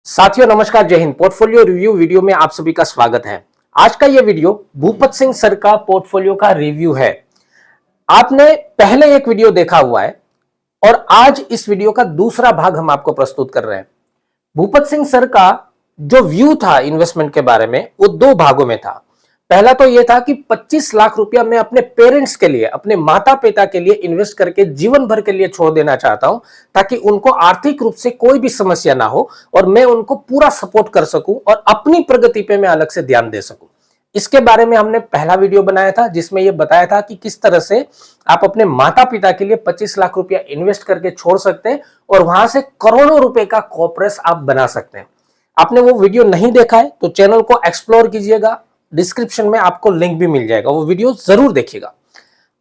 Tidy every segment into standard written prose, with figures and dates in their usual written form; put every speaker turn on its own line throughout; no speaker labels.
साथियों नमस्कार, जय हिंद। पोर्टफोलियो रिव्यू वीडियो में आप सभी का स्वागत है। आज का यह वीडियो भूपत सिंह सर का पोर्टफोलियो का रिव्यू है। आपने पहले एक वीडियो देखा हुआ है और आज इस वीडियो का दूसरा भाग हम आपको प्रस्तुत कर रहे हैं। भूपत सिंह सर का जो व्यू था इन्वेस्टमेंट के बारे में वो दो भागों में था। पहला तो यह था कि 25 लाख रुपया मैं अपने पेरेंट्स के लिए, अपने माता पिता के लिए इन्वेस्ट करके जीवन भर के लिए छोड़ देना चाहता हूं, ताकि उनको आर्थिक रूप से कोई भी समस्या ना हो और मैं उनको पूरा सपोर्ट कर सकूं और अपनी प्रगति पे मैं अलग से ध्यान दे सकूं। इसके बारे में हमने पहला वीडियो बनाया था जिसमें यह बताया था कि किस तरह से आप अपने माता पिता के लिए 25 लाख रुपया इन्वेस्ट करके छोड़ सकते हैं और वहां से करोड़ों रुपए का कॉर्पोरेट आप बना सकते हैं। आपने वो वीडियो नहीं देखा है तो चैनल को एक्सप्लोर कीजिएगा, डिस्क्रिप्शन में आपको लिंक भी मिल जाएगा, वो वीडियो जरूर देखिएगा।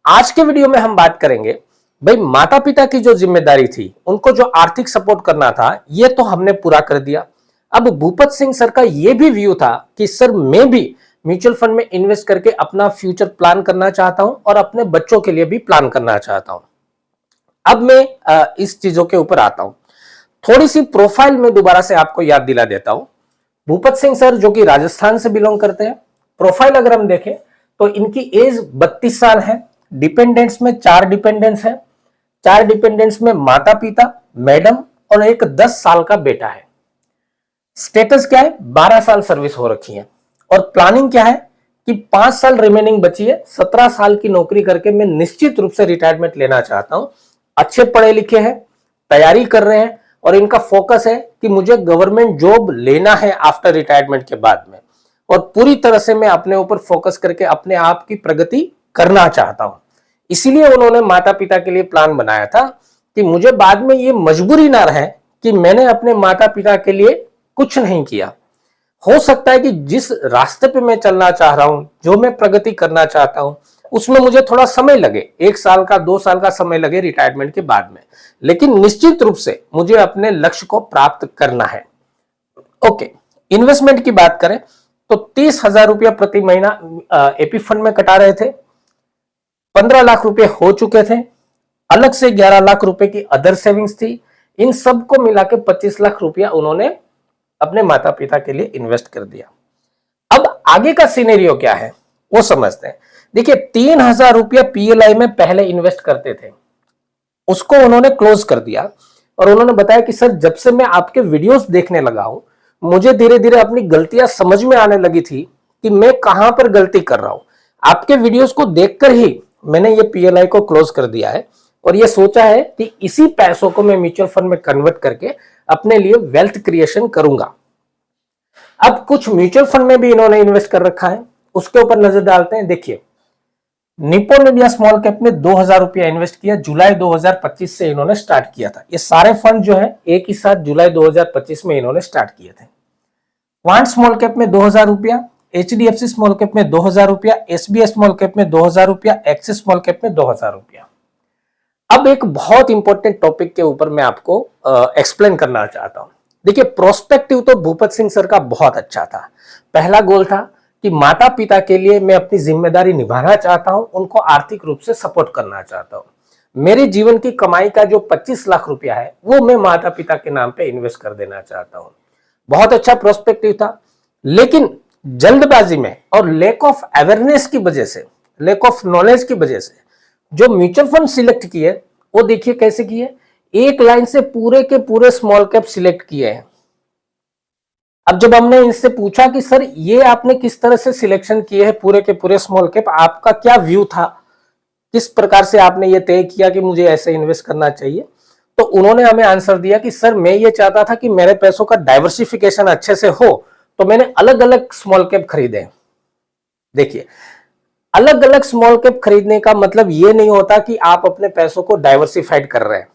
आज के वीडियो में हम बात करेंगे भाई माता पिता की जो जिम्मेदारी थी, उनको जो आर्थिक सपोर्ट करना था, ये तो हमने पूरा कर दिया। अब भूपत सिंह सर का ये भी व्यू था कि सर मैं भी म्यूचुअल फंड में इन्वेस्ट करके अपना फ्यूचर प्लान करना चाहता हूं और अपने बच्चों के लिए भी प्लान करना चाहता हूं। अब मैं इस चीजों के ऊपर आता हूं। थोड़ी सी प्रोफाइल में दोबारा से आपको याद दिला देता हूं। भूपत सिंह सर जो कि राजस्थान से बिलोंग करते हैं, प्रोफाइल अगर हम देखें तो इनकी एज 32 साल है। डिपेंडेंट्स में 4 डिपेंडेंट्स हैं। 4 डिपेंडेंट्स में माता पिता, मैडम और एक 10 साल का बेटा है। स्टेटस क्या है? 12 साल सर्विस हो रखी है। और प्लानिंग क्या है कि 5 साल रिमेनिंग बची है। 17 साल की नौकरी करके मैं निश्चित रूप से रिटायरमेंट लेना चाहता हूं। अच्छे पढ़े लिखे हैं, तैयारी कर रहे हैं और इनका फोकस है कि मुझे गवर्नमेंट जॉब लेना है आफ्टर रिटायरमेंट के बाद में, और पूरी तरह से मैं अपने ऊपर फोकस करके अपने आप की प्रगति करना चाहता हूं। इसीलिए उन्होंने माता पिता के लिए प्लान बनाया था कि मुझे बाद में ये मजबूरी ना रहे कि मैंने अपने माता पिता के लिए कुछ नहीं किया। हो सकता है कि जिस रास्ते पे मैं चलना चाह रहा हूं, जो मैं प्रगति करना चाहता हूं, उसमें मुझे थोड़ा समय लगे, 1 साल का 2 साल का समय लगे रिटायरमेंट के बाद में, लेकिन निश्चित रूप से मुझे अपने लक्ष्य को प्राप्त करना है। ओके, इन्वेस्टमेंट की बात करें तो 30,000 रुपया प्रति महीना एपी फंड में कटा रहे थे। 15 लाख रुपए हो चुके थे। अलग से 11 लाख रुपए की अदर सेविंग्स थी। इन सबको मिला के 25 लाख रुपया उन्होंने अपने माता पिता के लिए इन्वेस्ट कर दिया। अब आगे का सिनेरियो क्या है वो समझते हैं। देखिए, 3,000 रुपया पीएलआई में पहले इन्वेस्ट करते थे, उसको उन्होंने क्लोज कर दिया और उन्होंने बताया कि सर जब से मैं आपके वीडियोस देखने लगा हूं, मुझे धीरे धीरे अपनी गलतियां समझ में आने लगी थी कि मैं कहां पर गलती कर रहा हूं। आपके वीडियोस को देखकर ही मैंने ये पीएलआई को क्लोज कर दिया है और ये सोचा है कि इसी पैसों को मैं म्यूचुअल फंड में कन्वर्ट करके अपने लिए वेल्थ क्रिएशन करूंगा। अब कुछ म्यूचुअल फंड में भी इन्होंने इन्वेस्ट कर रखा है, उसके ऊपर नजर डालते हैं। देखिए, निप्पॉन इंडिया स्मॉल कैप में 2,000 रुपया इन्वेस्ट किया। जुलाई 2025 से इन्होंने स्टार्ट किया था। ये सारे फंड जो है एक ही साथ जुलाई 2025 में इन्होंने स्टार्ट किए थे। क्वांट स्मॉल कैप में 2,000 रुपया, एचडीएफसी स्मॉल कैप में 2,000 रुपया, एसबीआई स्मॉल कैप में 2,000 रुपया, एक्सिस स्मॉल कैप में 2,000 रुपया। अब एक बहुत इंपॉर्टेंट टॉपिक के ऊपर मैं आपको एक्सप्लेन करना चाहता हूं। देखिए, प्रोस्पेक्टिव तो भूपत सिंह सर का बहुत अच्छा था। पहला गोल था कि माता पिता के लिए मैं अपनी जिम्मेदारी निभाना चाहता हूं, उनको आर्थिक रूप से सपोर्ट करना चाहता हूं। मेरे जीवन की कमाई का जो 25 लाख रुपया है वो मैं माता पिता के नाम पे इन्वेस्ट कर देना चाहता हूं। बहुत अच्छा प्रोस्पेक्टिव था, लेकिन जल्दबाजी में और लैक ऑफ अवेयरनेस की वजह से, लैक ऑफ नॉलेज की वजह से जो म्यूचुअल फंड सिलेक्ट किए वो देखिए कैसे किए। एक लाइन से पूरे के पूरे स्मॉल कैप सिलेक्ट किए हैं। अब जब हमने इनसे पूछा कि सर ये आपने किस तरह से सिलेक्शन किए हैं पूरे के पूरे स्मॉल कैप, आपका क्या व्यू था, किस प्रकार से आपने ये तय किया कि मुझे ऐसे इन्वेस्ट करना चाहिए, तो उन्होंने हमें आंसर दिया कि सर मैं ये चाहता था कि मेरे पैसों का डाइवर्सिफिकेशन अच्छे से हो, तो मैंने अलग अलग स्मॉल कैप खरीदे। देखिए, अलग अलग स्मॉल कैप खरीदने का मतलब ये नहीं होता कि आप अपने पैसों को डाइवर्सिफाइड कर रहे हैं।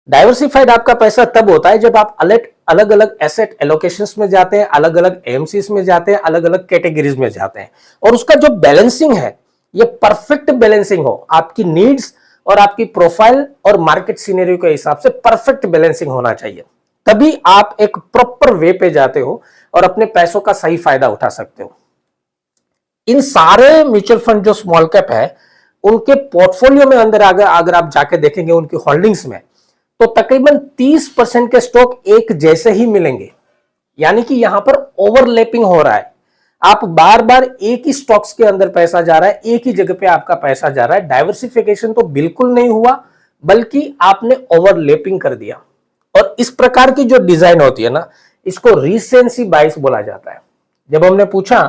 डाइवर्सिफाइड आपका पैसा तब होता है जब आप अलग अलग एसेट एलोकेशंस में जाते हैं, अलग अलग एएमसीज में जाते हैं, अलग अलग कैटेगरीज में जाते हैं, और उसका जो बैलेंसिंग है ये परफेक्ट बैलेंसिंग हो। आपकी नीड्स और आपकी प्रोफाइल और मार्केट सिनेरियो के हिसाब से परफेक्ट बैलेंसिंग होना चाहिए, तभी आप एक प्रॉपर वे पे जाते हो और अपने पैसों का सही फायदा उठा सकते हो। इन सारे म्यूचुअल फंड जो स्मॉल कैप है, उनके पोर्टफोलियो में अंदर अगर आप जाके देखेंगे उनकी होल्डिंग्स में, तो तकरीबन 30% के स्टॉक एक जैसे ही मिलेंगे, यानी कि यहां पर ओवरलैपिंग हो रहा है। आप बार बार एक ही स्टॉक्स के अंदर पैसा जा रहा है, एक ही जगह पे आपका पैसा जा रहा है। डाइवर्सिफिकेशन तो बिल्कुल नहीं हुआ, बल्कि आपने ओवरलैपिंग कर दिया। और इस प्रकार की जो डिजाइन होती है ना, इसको रीसेंसी बाइस बोला जाता है। जब हमने पूछा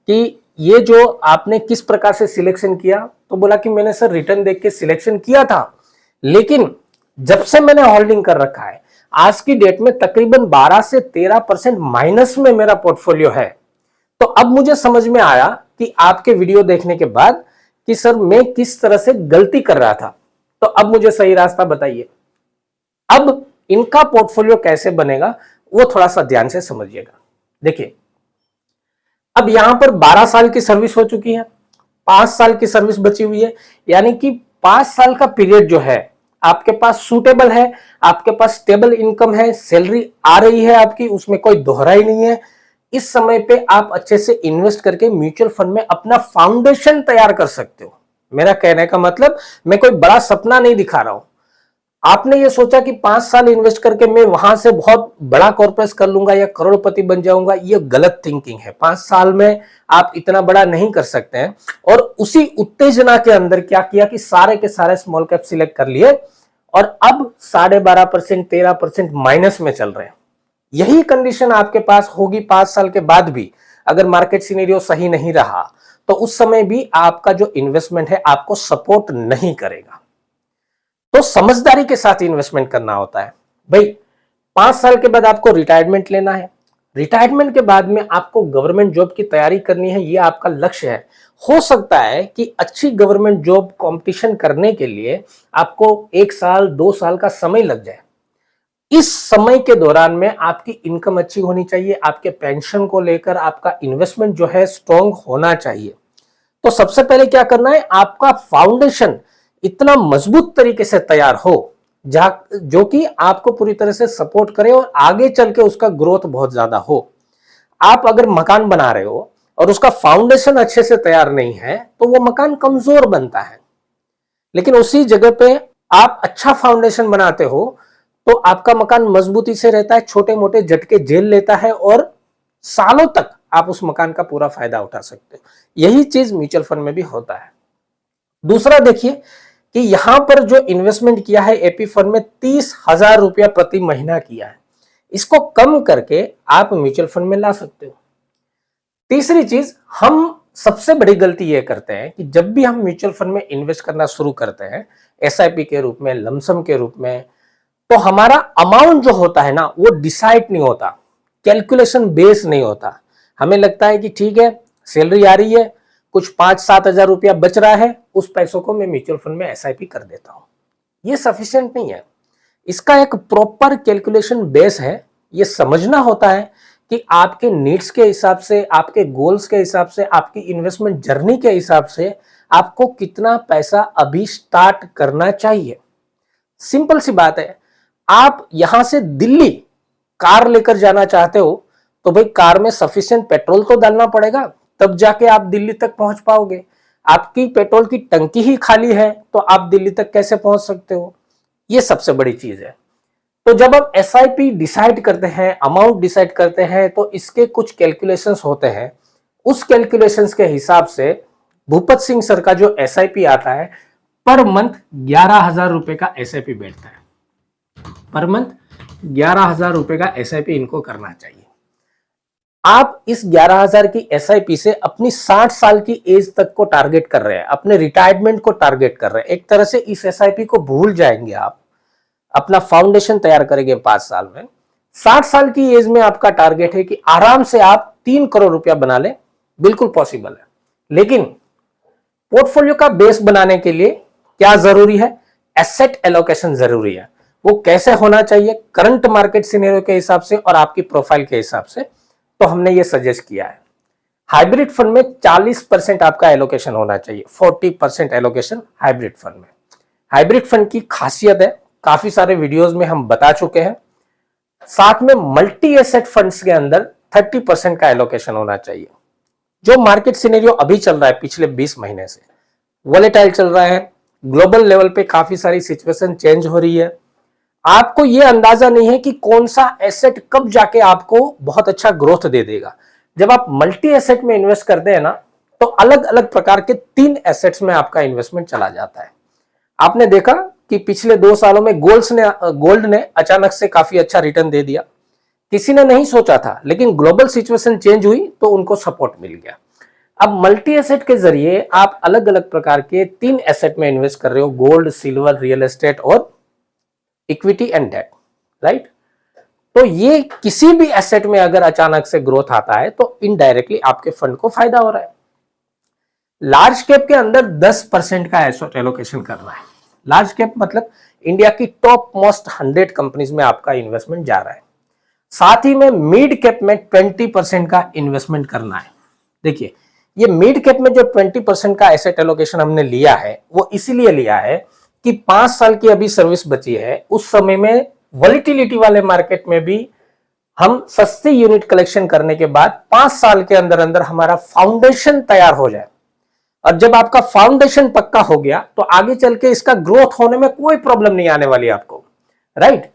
कि ये जो आपने किस प्रकार से सिलेक्शन किया, तो बोला कि मैंने सर रिटर्न देख के सिलेक्शन किया था, लेकिन जब से मैंने होल्डिंग कर रखा है आज की डेट में तकरीबन 12 से 13% माइनस में मेरा पोर्टफोलियो है। तो अब मुझे समझ में आया कि आपके वीडियो देखने के बाद कि सर मैं किस तरह से गलती कर रहा था, तो अब मुझे सही रास्ता बताइए। अब इनका पोर्टफोलियो कैसे बनेगा वो थोड़ा सा ध्यान से समझिएगा। देखिए, अब यहां पर 12 साल की सर्विस हो चुकी है, 5 साल की सर्विस बची हुई है, यानी कि 5 साल का पीरियड जो है आपके पास सूटेबल है, आपके पास स्टेबल इनकम है, सैलरी आ रही है आपकी, उसमें कोई दोहराई नहीं है। इस समय पे आप अच्छे से इन्वेस्ट करके म्यूचुअल फंड में अपना फाउंडेशन तैयार कर सकते हो। मेरा कहने का मतलब, मैं कोई बड़ा सपना नहीं दिखा रहा हूं। आपने ये सोचा कि 5 साल इन्वेस्ट करके मैं वहां से बहुत बड़ा कॉर्पोरेट कर लूंगा या करोड़पति बन जाऊंगा, ये गलत थिंकिंग है। 5 साल में आप इतना बड़ा नहीं कर सकते हैं। और उसी उत्तेजना के अंदर क्या किया कि सारे के सारे स्मॉल कैप सिलेक्ट कर लिए और अब 12.5%, 13% माइनस में चल रहे हैं। यही कंडीशन आपके पास होगी 5 साल के बाद भी, अगर मार्केट सिनेरियो सही नहीं रहा तो उस समय भी आपका जो इन्वेस्टमेंट है आपको सपोर्ट नहीं करेगा। तो समझदारी के साथ इन्वेस्टमेंट करना होता है भाई। 5 साल के बाद आपको रिटायरमेंट लेना है, रिटायरमेंट के बाद में आपको गवर्नमेंट जॉब की तैयारी करनी है, ये आपका लक्ष्य है। हो सकता है कि अच्छी गवर्नमेंट जॉब कंपटीशन करने के लिए आपको 1 साल 2 साल का समय लग जाए। इस समय के दौरान में आपकी इनकम अच्छी होनी चाहिए, आपके पेंशन को लेकर आपका इन्वेस्टमेंट जो है स्ट्रॉन्ग होना चाहिए। तो सबसे पहले क्या करना है, आपका फाउंडेशन इतना मजबूत तरीके से तैयार हो जो कि आपको पूरी तरह से सपोर्ट करे और आगे चल के उसका ग्रोथ बहुत ज्यादा हो। आप अगर मकान बना रहे हो और उसका फाउंडेशन अच्छे से तैयार नहीं है तो वो मकान कमजोर बनता है। लेकिन उसी जगह पे आप अच्छा फाउंडेशन बनाते हो तो आपका मकान मजबूती से रहता है, छोटे मोटे झटके झेल लेता है और सालों तक आप उस मकान का पूरा फायदा उठा सकते हो। यही चीज म्यूचुअल फंड में भी होता है। दूसरा देखिए कि यहां पर जो इन्वेस्टमेंट किया है एपी फंड में 30,000 रुपया प्रति महीना किया है, इसको कम करके आप म्यूचुअल फंड में ला सकते हो। तीसरी चीज, हम सबसे बड़ी गलती यह करते हैं कि जब भी हम म्यूचुअल फंड में इन्वेस्ट करना शुरू करते हैं एसआईपी के रूप में, लमसम के रूप में, तो हमारा अमाउंट जो होता है ना वो डिसाइड नहीं होता, कैलकुलेशन बेस नहीं होता। हमें लगता है कि ठीक है सैलरी आ रही है, कुछ 5-7 हजार रुपया बच रहा है, उस पैसों को मैं म्यूचुअल फंड में एसआईपी कर देता हूं। ये सफिशिएंट नहीं है। इसका एक प्रॉपर कैलकुलेशन बेस है। ये समझना होता है कि आपके नीड्स के हिसाब से, आपके गोल्स के हिसाब से, आपकी इन्वेस्टमेंट जर्नी के हिसाब से आपको कितना पैसा अभी स्टार्ट करना चाहिए। सिंपल सी बात है, आप यहां से दिल्ली कार लेकर जाना चाहते हो तो भाई कार में सफिशिएंट पेट्रोल तो डालना पड़ेगा, तब जाके आप दिल्ली तक पहुंच पाओगे। आपकी पेट्रोल की टंकी ही खाली है तो आप दिल्ली तक कैसे पहुंच सकते हो? ये सबसे बड़ी चीज है। तो जब आप एसआईपी डिसाइड करते हैं, अमाउंट डिसाइड करते हैं, तो इसके कुछ कैलकुलेशंस होते हैं। उस कैलकुलेशंस के हिसाब से भूपत सिंह सर का जो एसआईपी आता है, पर मंथ 11,000 रुपए का एसआईपी बैठता है। पर मंथ 11,000 रुपए का एसआईपी इनको करना चाहिए। आप इस 11,000 की एसआईपी से अपनी 60 साल की एज तक को टारगेट कर रहे हैं, अपने रिटायरमेंट को टारगेट कर रहे हैं। एक तरह से इस एसआईपी को भूल जाएंगे आप, अपना फाउंडेशन तैयार करेंगे 5 साल में। 60 साल की एज में आपका टारगेट है कि आराम से आप 3 करोड़ रुपया बना लें, बिल्कुल पॉसिबल है। लेकिन पोर्टफोलियो का बेस बनाने के लिए क्या जरूरी है? एसेट एलोकेशन जरूरी है। वो कैसे होना चाहिए? करंट मार्केट सिनेरियो के हिसाब से और आपकी प्रोफाइल के हिसाब से। तो हमने ये सजेस्ट किया है, हाइब्रिड फंड में 40% आपका एलोकेशन होना चाहिए, 40% एलोकेशन हाइब्रिड फंड में। हाइब्रिड फंड की खासियत है, काफी सारे वीडियोस में हम बता चुके हैं। साथ में मल्टी एसेट फंड्स के अंदर 30% का एलोकेशन होना चाहिए। जो मार्केट सिनेरियो अभी चल रहा है पिछले 20 महीने से वोलेटाइल चल रहा है, ग्लोबल लेवल पे काफी सारी सिचुएशन चेंज हो रही है। आपको ये अंदाजा नहीं है कि कौन सा एसेट कब जाके आपको बहुत अच्छा ग्रोथ दे देगा। जब आप मल्टी एसेट में इन्वेस्ट करते हैं ना, तो अलग अलग प्रकार के 3 एसेट्स में आपका इन्वेस्टमेंट चला जाता है। आपने देखा कि पिछले 2 सालों में गोल्ड ने अचानक से काफी अच्छा रिटर्न दे दिया। किसी ने नहीं सोचा था, लेकिन ग्लोबल सिचुएशन चेंज हुई तो उनको सपोर्ट मिल गया। अब मल्टी एसेट के जरिए आप अलग अलग प्रकार के 3 एसेट में इन्वेस्ट कर रहे हो, गोल्ड, सिल्वर, रियल एस्टेट और इक्विटी एंड डेट, राइट। तो ये किसी भी एसेट में अगर अचानक से ग्रोथ आता है तो इनडायरेक्टली आपके फंड को फायदा हो रहा है। लार्ज कैप के अंदर 10% का एसेट एलोकेशन करना है। लार्ज कैप मतलब इंडिया की टॉप मोस्ट 100 कंपनीज में आपका इन्वेस्टमेंट जा रहा है। साथ ही में मिड कैप में 20% का इन्वेस्टमेंट करना है। देखिए, ये मिड कैप में जो 20% का एसेट एलोकेशन हमने लिया है, वो इसीलिए लिया है कि 5 साल की अभी सर्विस बची है। उस समय में वॉलिटिलिटी वाले मार्केट में भी हम सस्ती यूनिट कलेक्शन करने के बाद 5 साल के अंदर अंदर हमारा फाउंडेशन तैयार हो जाए। और जब आपका फाउंडेशन पक्का हो गया तो आगे चल के इसका ग्रोथ होने में कोई प्रॉब्लम नहीं आने वाली आपको, राइट।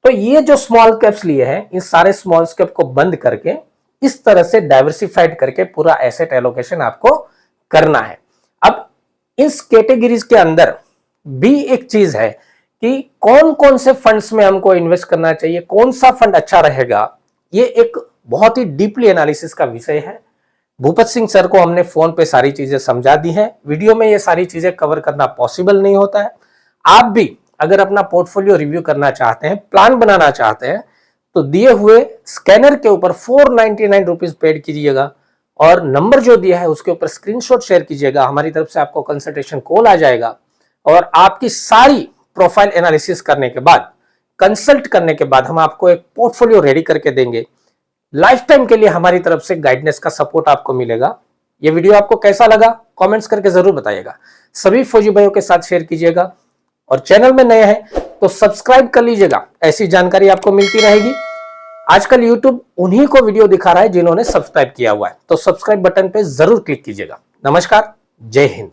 तो ये जो स्मॉल कैप्स लिए हैं, इन सारे स्मॉल कैप को बंद करके इस तरह से डाइवर्सिफाइड करके पूरा एसेट एलोकेशन आपको करना है। अब इस कैटेगरीज के अंदर भी एक चीज है कि कौन कौन से फंड्स में हमको इन्वेस्ट करना चाहिए, कौन सा फंड अच्छा रहेगा, ये एक बहुत ही डीपली एनालिसिस का विषय है। भूपत सिंह सर को हमने फोन पे सारी चीजें समझा दी हैं। वीडियो में ये सारी चीजें कवर करना पॉसिबल नहीं होता है। आप भी अगर अपना पोर्टफोलियो रिव्यू करना चाहते हैं, प्लान बनाना चाहते हैं, तो दिए हुए स्कैनर के ऊपर 499 रुपीज पेड कीजिएगा और नंबर जो दिया है उसके ऊपर स्क्रीनशॉट शेयर कीजिएगा। हमारी तरफ से आपको कंसल्टेशन कॉल आ जाएगा और आपकी सारी प्रोफाइल एनालिसिस करने के बाद, कंसल्ट करने के बाद हम आपको एक पोर्टफोलियो रेडी करके देंगे। लाइफ टाइम के लिए हमारी तरफ से गाइडेंस का सपोर्ट आपको मिलेगा। ये वीडियो आपको कैसा लगा कमेंट्स करके जरूर बताइएगा। सभी फौजी भाइयों के साथ शेयर कीजिएगा और चैनल में नए हैं तो सब्सक्राइब कर लीजिएगा, ऐसी जानकारी आपको मिलती रहेगी। आजकल यूट्यूब उन्हीं को वीडियो दिखा रहा है जिन्होंने सब्सक्राइब किया हुआ है, तो सब्सक्राइब बटन पे जरूर क्लिक कीजिएगा। नमस्कार, जय हिंद।